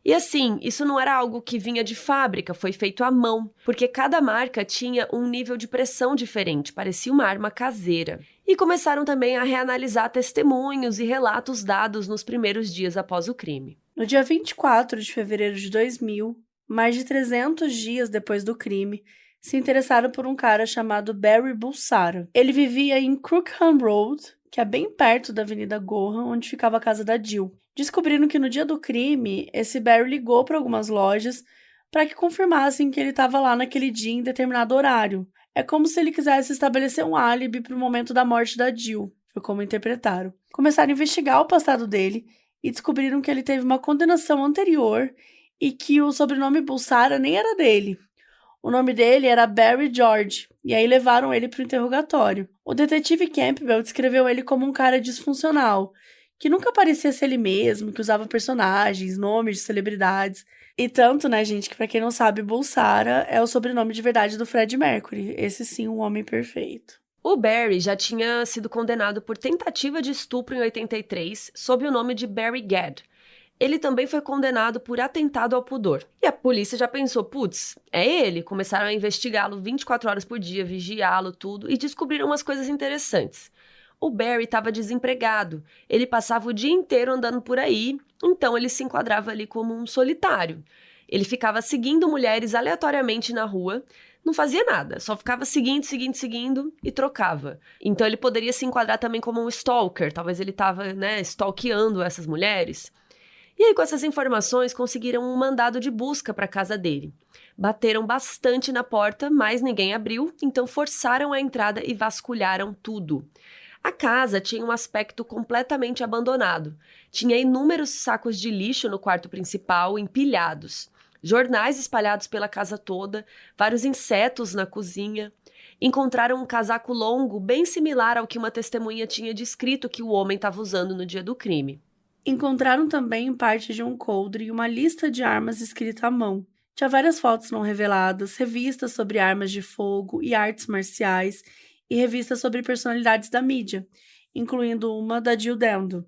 E assim, isso não era algo que vinha de fábrica, foi feito à mão, porque cada marca tinha um nível de pressão diferente, parecia uma arma caseira. E começaram também a reanalisar testemunhos e relatos dados nos primeiros dias após o crime. No dia 24 de fevereiro de 2000, mais de 300 dias depois do crime, se interessaram por um cara chamado Barry Bulsara. Ele vivia em Crookham Road, que é bem perto da Avenida Gohan, onde ficava a casa da Jill. Descobriram que no dia do crime, esse Barry ligou para algumas lojas para que confirmassem que ele estava lá naquele dia em determinado horário. É como se ele quisesse estabelecer um álibi para o momento da morte da Jill, foi como interpretaram. Começaram a investigar o passado dele e descobriram que ele teve uma condenação anterior e que o sobrenome Bulsara nem era dele. O nome dele era Barry George, e aí levaram ele para o interrogatório. O detetive Campbell descreveu ele como um cara disfuncional, que nunca parecia ser ele mesmo, que usava personagens, nomes de celebridades. E tanto, né, gente, que pra quem não sabe, Bulsara é o sobrenome de verdade do Freddie Mercury. Esse sim, um homem perfeito. O Barry já tinha sido condenado por tentativa de estupro em 83, sob o nome de Barry Gadd. Ele também foi condenado por atentado ao pudor. E a polícia já pensou, putz, é ele. Começaram a investigá-lo 24 horas por dia, vigiá-lo, tudo, e descobriram umas coisas interessantes. O Barry estava desempregado. Ele passava o dia inteiro andando por aí, então ele se enquadrava ali como um solitário. Ele ficava seguindo mulheres aleatoriamente na rua, não fazia nada, só ficava seguindo e trocava. Então ele poderia se enquadrar também como um stalker, talvez ele estava, stalkeando essas mulheres. E aí, com essas informações, conseguiram um mandado de busca para a casa dele. Bateram bastante na porta, mas ninguém abriu, então forçaram a entrada e vasculharam tudo. A casa tinha um aspecto completamente abandonado. Tinha inúmeros sacos de lixo no quarto principal, empilhados. Jornais espalhados pela casa toda, vários insetos na cozinha. Encontraram um casaco longo, bem similar ao que uma testemunha tinha descrito que o homem estava usando no dia do crime. Encontraram também parte de um coldre e uma lista de armas escrita à mão. Tinha várias fotos não reveladas, revistas sobre armas de fogo e artes marciais e revistas sobre personalidades da mídia, incluindo uma da Jill Dando.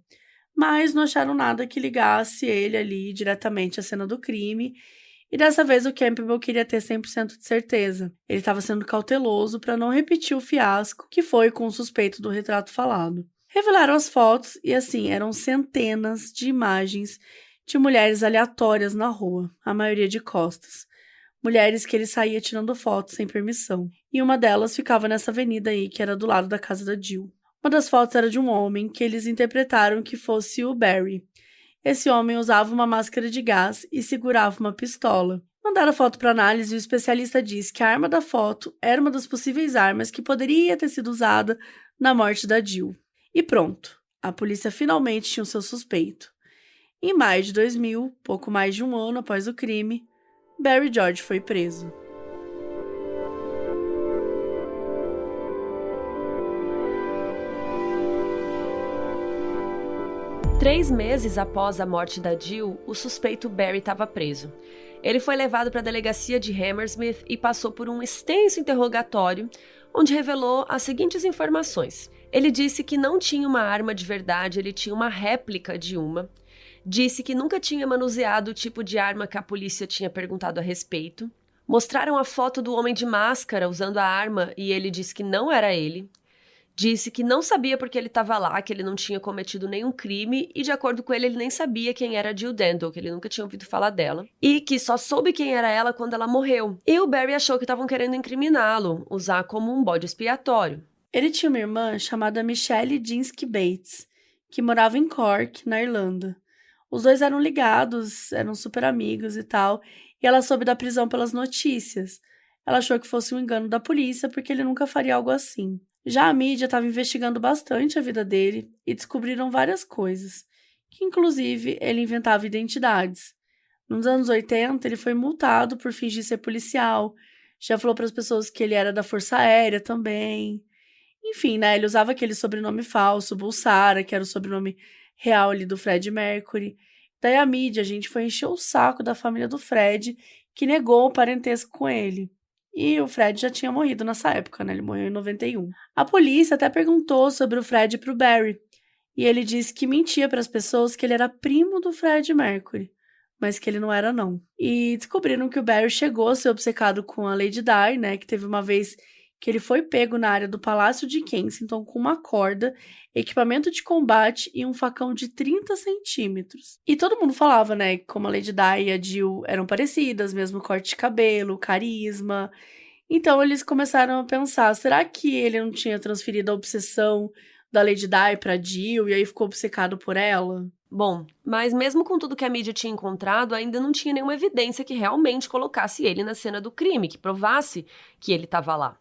Mas não acharam nada que ligasse ele ali diretamente à cena do crime, e dessa vez o Campbell queria ter 100% de certeza. Ele estava sendo cauteloso para não repetir o fiasco que foi com o suspeito do retrato falado. Revelaram as fotos e, assim, eram centenas de imagens de mulheres aleatórias na rua, a maioria de costas. Mulheres que ele saía tirando fotos sem permissão. E uma delas ficava nessa avenida aí, que era do lado da casa da Jill. Uma das fotos era de um homem que eles interpretaram que fosse o Barry. Esse homem usava uma máscara de gás e segurava uma pistola. Mandaram a foto para análise e o especialista disse que a arma da foto era uma das possíveis armas que poderia ter sido usada na morte da Jill. E pronto, a polícia finalmente tinha o seu suspeito. Em maio de 2000, pouco mais de um ano após o crime, Barry George foi preso. Três meses após a morte da Jill, o suspeito Barry estava preso. Ele foi levado para a delegacia de Hammersmith e passou por um extenso interrogatório, onde revelou as seguintes informações. Ele disse que não tinha uma arma de verdade, ele tinha uma réplica de uma. Disse que nunca tinha manuseado o tipo de arma que a polícia tinha perguntado a respeito. Mostraram a foto do homem de máscara usando a arma e ele disse que não era ele. Disse que não sabia porque ele estava lá, que ele não tinha cometido nenhum crime e, de acordo com ele, ele nem sabia quem era Jill Dando, que ele nunca tinha ouvido falar dela. E que só soube quem era ela quando ela morreu. E o Barry achou que estavam querendo incriminá-lo, usar como um bode expiatório. Ele tinha uma irmã chamada Michelle Dinsky Bates, que morava em Cork, na Irlanda. Os dois eram ligados, eram super amigos e tal, e ela soube da prisão pelas notícias. Ela achou que fosse um engano da polícia porque ele nunca faria algo assim. Já a mídia estava investigando bastante a vida dele e descobriram várias coisas, que inclusive ele inventava identidades. Nos anos 80, ele foi multado por fingir ser policial, já falou para as pessoas que ele era da Força Aérea também. Enfim, né, ele usava aquele sobrenome falso, Bulsara, que era o sobrenome real ali do Fred Mercury. Daí a mídia, gente, foi encher o saco da família do Fred, que negou o parentesco com ele. E o Fred já tinha morrido nessa época, né? Ele morreu em 91. A polícia até perguntou sobre o Fred pro Barry, e ele disse que mentia para as pessoas que ele era primo do Fred Mercury, mas que ele não era, não. E descobriram que o Barry chegou a ser obcecado com a Lady Di, né? Que teve uma vez que ele foi pego na área do Palácio de Kensington com uma corda, equipamento de combate e um facão de 30 centímetros. E todo mundo falava, né, como a Lady Di e a Jill eram parecidas, mesmo corte de cabelo, carisma. Então eles começaram a pensar, será que ele não tinha transferido a obsessão da Lady Di pra Jill e aí ficou obcecado por ela? Bom, mas mesmo com tudo que a mídia tinha encontrado, ainda não tinha nenhuma evidência que realmente colocasse ele na cena do crime, que provasse que ele estava lá.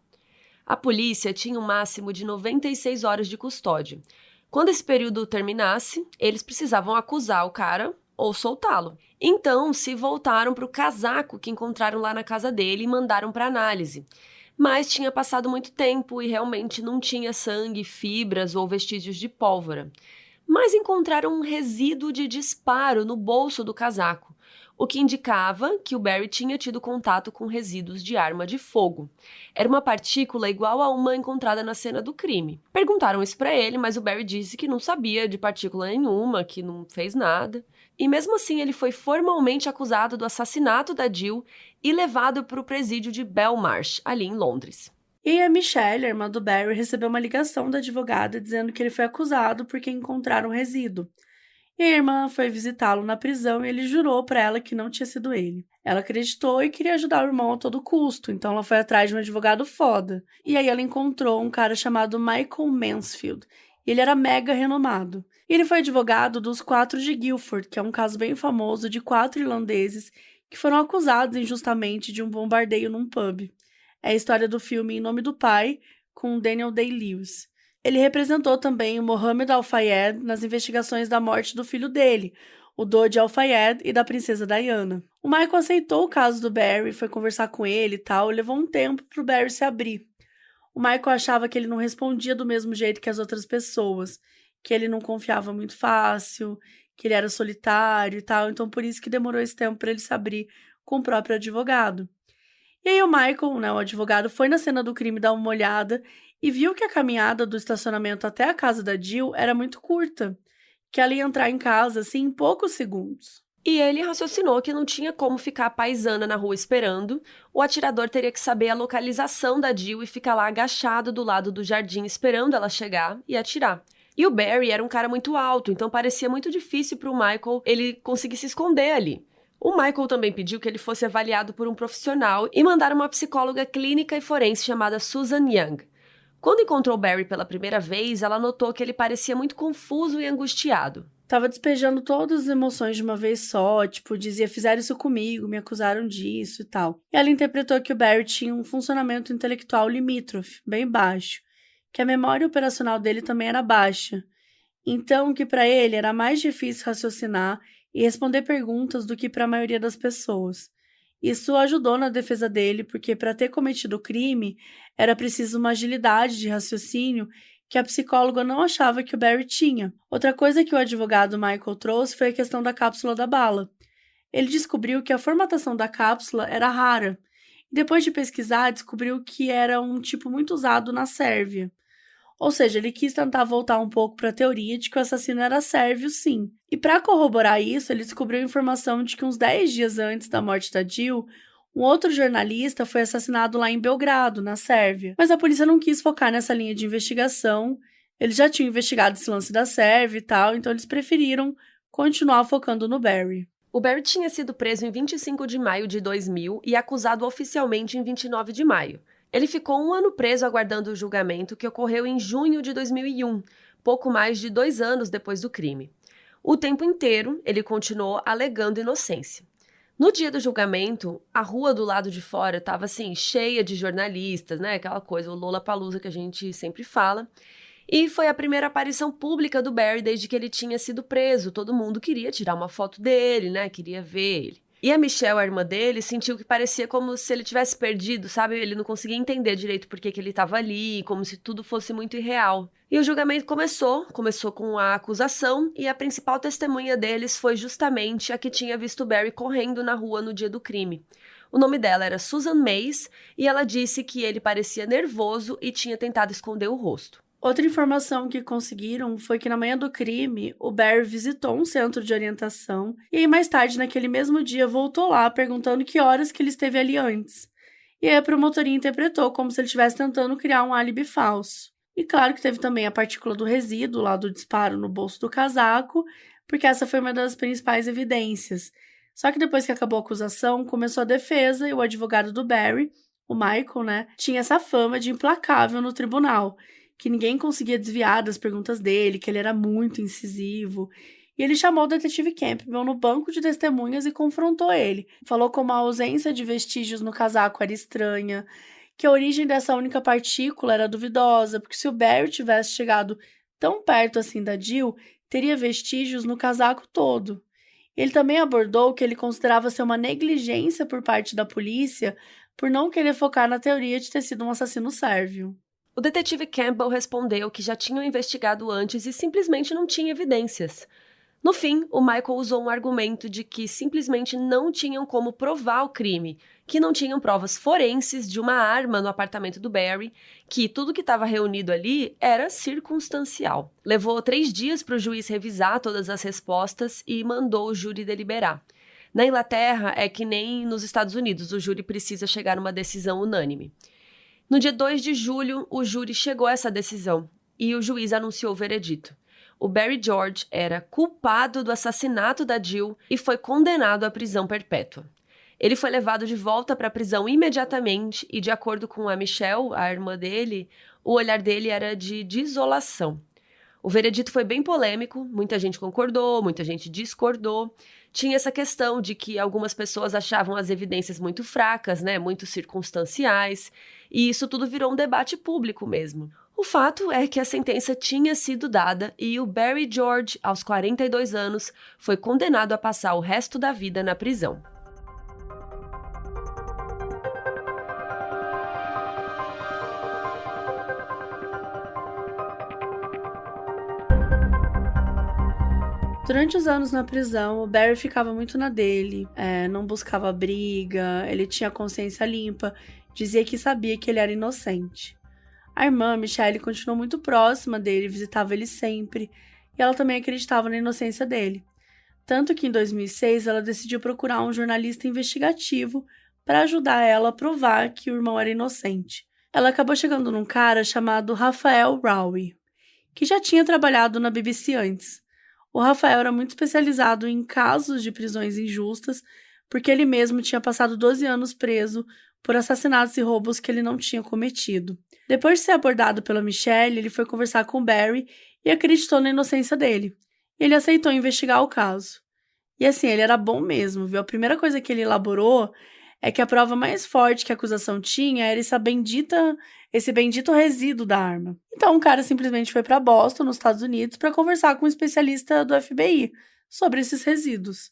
A polícia tinha um máximo de 96 horas de custódia. Quando esse período terminasse, eles precisavam acusar o cara ou soltá-lo. Então, se voltaram para o casaco que encontraram lá na casa dele e mandaram para análise. Mas tinha passado muito tempo e realmente não tinha sangue, fibras ou vestígios de pólvora. Mas encontraram um resíduo de disparo no bolso do casaco, o que indicava que o Barry tinha tido contato com resíduos de arma de fogo. Era uma partícula igual a uma encontrada na cena do crime. Perguntaram isso para ele, mas o Barry disse que não sabia de partícula nenhuma, que não fez nada. E mesmo assim, ele foi formalmente acusado do assassinato da Jill e levado para o presídio de Belmarsh, ali em Londres. E a Michelle, a irmã do Barry, recebeu uma ligação da advogada dizendo que ele foi acusado porque encontraram um resíduo. E a irmã foi visitá-lo na prisão e ele jurou para ela que não tinha sido ele. Ela acreditou e queria ajudar o irmão a todo custo, então ela foi atrás de um advogado foda. E aí ela encontrou um cara chamado Michael Mansfield. Ele era mega renomado. E ele foi advogado dos 4 de Guildford, que é um caso bem famoso de 4 irlandeses que foram acusados injustamente de um bombardeio num pub. É a história do filme Em Nome do Pai, com Daniel Day-Lewis. Ele representou também o Mohammed Al-Fayed nas investigações da morte do filho dele, o Dodi Al-Fayed, e da princesa Diana. O Michael aceitou o caso do Barry, foi conversar com ele e tal, e levou um tempo para o Barry se abrir. O Michael achava que ele não respondia do mesmo jeito que as outras pessoas, que ele não confiava muito fácil, que ele era solitário e tal, então por isso que demorou esse tempo para ele se abrir com o próprio advogado. E aí o Michael, né, o advogado, foi na cena do crime dar uma olhada e viu que a caminhada do estacionamento até a casa da Jill era muito curta, que ela ia entrar em casa, assim, em poucos segundos. E ele raciocinou que não tinha como ficar paisana na rua esperando, o atirador teria que saber a localização da Jill e ficar lá agachado do lado do jardim esperando ela chegar e atirar. E o Barry era um cara muito alto, então parecia muito difícil para o Michael ele conseguir se esconder ali. O Michael também pediu que ele fosse avaliado por um profissional e mandaram uma psicóloga clínica e forense chamada Susan Young. Quando encontrou Barry pela primeira vez, ela notou que ele parecia muito confuso e angustiado. Tava despejando todas as emoções de uma vez só, tipo, dizia, fizeram isso comigo, me acusaram disso e tal. E ela interpretou que o Barry tinha um funcionamento intelectual limítrofe, bem baixo, que a memória operacional dele também era baixa. Então, que para ele era mais difícil raciocinar e responder perguntas do que para a maioria das pessoas. Isso ajudou na defesa dele, porque para ter cometido o crime, era preciso uma agilidade de raciocínio que a psicóloga não achava que o Barry tinha. Outra coisa que o advogado Michael trouxe foi a questão da cápsula da bala. Ele descobriu que a formatação da cápsula era rara. E depois de pesquisar, descobriu que era um tipo muito usado na Sérvia. Ou seja, ele quis tentar voltar um pouco para a teoria de que o assassino era sérvio, sim. E para corroborar isso, ele descobriu a informação de que uns 10 dias antes da morte da Jill, um outro jornalista foi assassinado lá em Belgrado, na Sérvia. Mas a polícia não quis focar nessa linha de investigação. Eles já tinham investigado esse lance da Sérvia e tal, então eles preferiram continuar focando no Barry. O Barry tinha sido preso em 25 de maio de 2000 e acusado oficialmente em 29 de maio. Ele ficou 1 ano preso aguardando o julgamento que ocorreu em junho de 2001, pouco mais de 2 anos depois do crime. O tempo inteiro, ele continuou alegando inocência. No dia do julgamento, a rua do lado de fora estava assim, cheia de jornalistas, né? Aquela coisa, o Lollapalooza que a gente sempre fala. E foi a primeira aparição pública do Barry desde que ele tinha sido preso. Todo mundo queria tirar uma foto dele, né? Queria ver ele. E a Michelle, a irmã dele, sentiu que parecia como se ele tivesse perdido, sabe? Ele não conseguia entender direito por que ele estava ali, como se tudo fosse muito irreal. E o julgamento começou com a acusação, e a principal testemunha deles foi justamente a que tinha visto Barry correndo na rua no dia do crime. O nome dela era Susan Mays, e ela disse que ele parecia nervoso e tinha tentado esconder o rosto. Outra informação que conseguiram foi que na manhã do crime, o Barry visitou um centro de orientação e aí mais tarde, naquele mesmo dia, voltou lá perguntando que horas que ele esteve ali antes. E aí a promotoria interpretou como se ele estivesse tentando criar um álibi falso. E claro que teve também a partícula do resíduo lá do disparo no bolso do casaco, porque essa foi uma das principais evidências. Só que depois que acabou a acusação, começou a defesa e o advogado do Barry, o Michael, né, tinha essa fama de implacável no tribunal, que ninguém conseguia desviar das perguntas dele, que ele era muito incisivo. E ele chamou o detetive Campbell no banco de testemunhas e confrontou ele. Falou como a ausência de vestígios no casaco era estranha, que a origem dessa única partícula era duvidosa, porque se o Barry tivesse chegado tão perto assim da Jill, teria vestígios no casaco todo. Ele também abordou o que ele considerava ser uma negligência por parte da polícia por não querer focar na teoria de ter sido um assassino sérvio. O detetive Campbell respondeu que já tinham investigado antes e simplesmente não tinha evidências. No fim, o Michael usou um argumento de que simplesmente não tinham como provar o crime, que não tinham provas forenses de uma arma no apartamento do Barry, que tudo que estava reunido ali era circunstancial. Levou 3 dias para o juiz revisar todas as respostas e mandou o júri deliberar. Na Inglaterra, é que nem nos Estados Unidos, o júri precisa chegar a uma decisão unânime. No dia 2 de julho, o júri chegou a essa decisão e o juiz anunciou o veredito. O Barry George era culpado do assassinato da Jill e foi condenado à prisão perpétua. Ele foi levado de volta para a prisão imediatamente e, de acordo com a Michelle, a irmã dele, o olhar dele era de desolação. O veredito foi bem polêmico, muita gente concordou, muita gente discordou. Tinha essa questão de que algumas pessoas achavam as evidências muito fracas, né, muito circunstanciais, e isso tudo virou um debate público mesmo. O fato é que a sentença tinha sido dada e o Barry George, aos 42 anos, foi condenado a passar o resto da vida na prisão. Durante os anos na prisão, o Barry ficava muito na dele, não buscava briga, ele tinha consciência limpa, dizia que sabia que ele era inocente. A irmã, Michelle, continuou muito próxima dele, visitava ele sempre, e ela também acreditava na inocência dele. Tanto que em 2006 ela decidiu procurar um jornalista investigativo para ajudar ela a provar que o irmão era inocente. Ela acabou chegando num cara chamado Rafael Rowe, que já tinha trabalhado na BBC antes. O Rafael era muito especializado em casos de prisões injustas, porque ele mesmo tinha passado 12 anos preso por assassinatos e roubos que ele não tinha cometido. Depois de ser abordado pela Michelle, ele foi conversar com Barry e acreditou na inocência dele. Ele aceitou investigar o caso. E assim, ele era bom mesmo, viu? A primeira coisa que ele elaborou é que a prova mais forte que a acusação tinha era esse bendito resíduo da arma. Então o cara simplesmente foi para Boston, nos Estados Unidos, para conversar com um especialista do FBI sobre esses resíduos.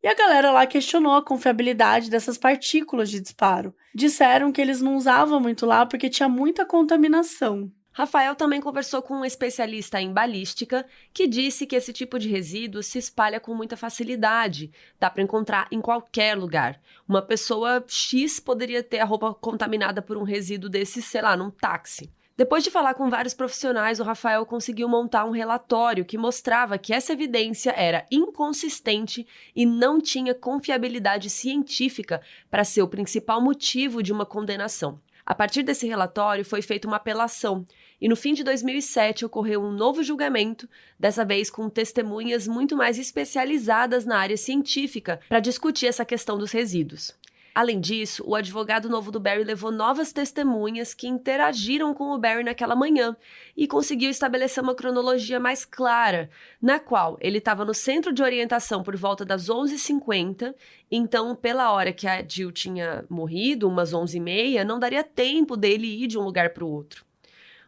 E a galera lá questionou a confiabilidade dessas partículas de disparo. Disseram que eles não usavam muito lá porque tinha muita contaminação. Rafael também conversou com um especialista em balística que disse que esse tipo de resíduo se espalha com muita facilidade. Dá para encontrar em qualquer lugar. Uma pessoa X poderia ter a roupa contaminada por um resíduo desse, sei lá, num táxi. Depois de falar com vários profissionais, o Rafael conseguiu montar um relatório que mostrava que essa evidência era inconsistente e não tinha confiabilidade científica para ser o principal motivo de uma condenação. A partir desse relatório, foi feita uma apelação e no fim de 2007 ocorreu um novo julgamento, dessa vez com testemunhas muito mais especializadas na área científica para discutir essa questão dos resíduos. Além disso, o advogado novo do Barry levou novas testemunhas que interagiram com o Barry naquela manhã e conseguiu estabelecer uma cronologia mais clara, na qual ele estava no centro de orientação por volta das 11h50, então pela hora que a Jill tinha morrido, umas 11h30, não daria tempo dele ir de um lugar para o outro.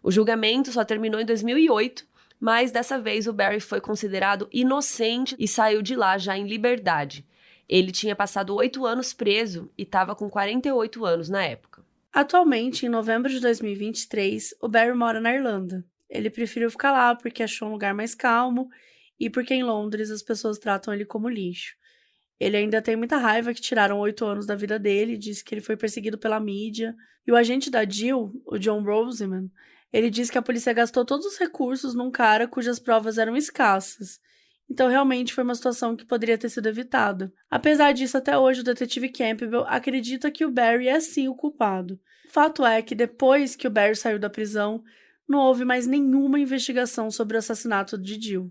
O julgamento só terminou em 2008, mas dessa vez o Barry foi considerado inocente e saiu de lá já em liberdade. Ele tinha passado 8 anos preso e estava com 48 anos na época. Atualmente, em novembro de 2023, o Barry mora na Irlanda. Ele preferiu ficar lá porque achou um lugar mais calmo e porque em Londres as pessoas tratam ele como lixo. Ele ainda tem muita raiva que tiraram 8 anos da vida dele, disse que ele foi perseguido pela mídia. E o agente da Jill, o John Roseman, ele disse que a polícia gastou todos os recursos num cara cujas provas eram escassas. Então, realmente foi uma situação que poderia ter sido evitada. Apesar disso, até hoje, o detetive Campbell acredita que o Barry é sim o culpado. O fato é que depois que o Barry saiu da prisão, não houve mais nenhuma investigação sobre o assassinato de Jill.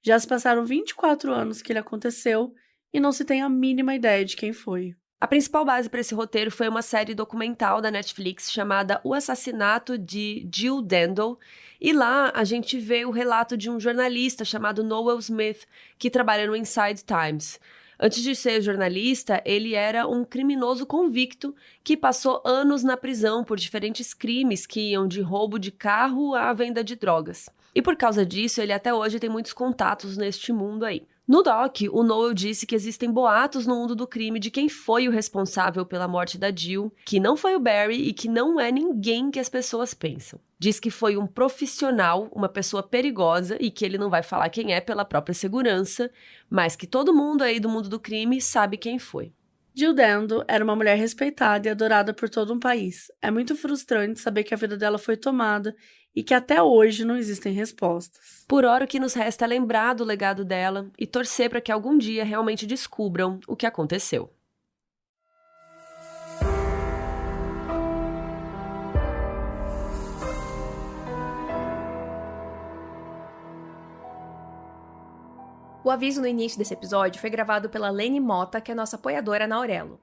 Já se passaram 24 anos que ele aconteceu e não se tem a mínima ideia de quem foi. A principal base para esse roteiro foi uma série documental da Netflix chamada O Assassinato de Jill Dendle, e lá a gente vê o relato de um jornalista chamado Noel Smith, que trabalha no Inside Times. Antes de ser jornalista, ele era um criminoso convicto que passou anos na prisão por diferentes crimes que iam de roubo de carro à venda de drogas. E por causa disso, ele até hoje tem muitos contatos neste mundo aí. No doc, o Noel disse que existem boatos no mundo do crime de quem foi o responsável pela morte da Jill, que não foi o Barry e que não é ninguém que as pessoas pensam. Diz que foi um profissional, uma pessoa perigosa e que ele não vai falar quem é pela própria segurança, mas que todo mundo aí do mundo do crime sabe quem foi. Jill Dendle era uma mulher respeitada e adorada por todo um país. É muito frustrante saber que a vida dela foi tomada e que até hoje não existem respostas. Por hora, o que nos resta é lembrar do legado dela e torcer para que algum dia realmente descubram o que aconteceu. O aviso no início desse episódio foi gravado pela Lene Mota, que é nossa apoiadora na Aurelo.